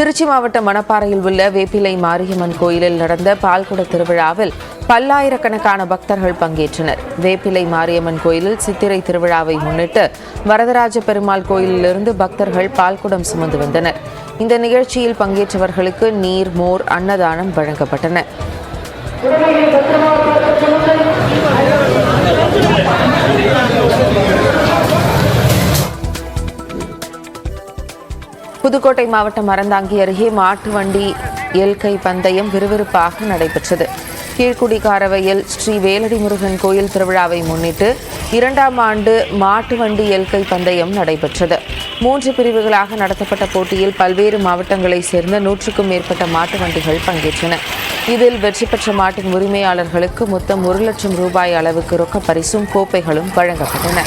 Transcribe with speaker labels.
Speaker 1: திருச்சி மாவட்டம் மணப்பாறையில் உள்ள வேப்பிலை மாரியம்மன் கோயிலில் நடந்த பால்குட திருவிழாவில் பல்லாயிரக்கணக்கான பக்தர்கள் பங்கேற்றனர். வேப்பிலை மாரியம்மன் கோயிலில் சித்திரை திருவிழாவை முன்னிட்டு வரதராஜ பெருமாள் கோயிலிலிருந்து பக்தர்கள் பால்குடம் சுமந்து வந்தனர். இந்த நிகழ்ச்சியில் பங்கேற்றவர்களுக்கு நீர், மோர், அன்னதானம் வழங்கப்பட்டன. புதுக்கோட்டை மாவட்டம் அறந்தாங்கி அருகே மாட்டு வண்டி எல்கை பந்தயம் விறுவிறுப்பாக நடைபெற்றது. கீழ்குடி காரவையில் ஸ்ரீ வேலடி முருகன் கோயில் திருவிழாவை முன்னிட்டு 2ஆம் ஆண்டு மாட்டு வண்டி எல்கை பந்தயம் நடைபெற்றது. 3 பிரிவுகளாக நடத்தப்பட்ட போட்டியில் பல்வேறு மாவட்டங்களைச் சேர்ந்த 100க்கும் மேற்பட்ட மாட்டு வண்டிகள் பங்கேற்றன. இதில் வெற்றி பெற்ற மாட்டின் உரிமையாளர்களுக்கு மொத்தம் 1 லட்சம் ரூபாய் அளவுக்கு ரொக்க பரிசும் கோப்பைகளும் வழங்கப்பட்டன.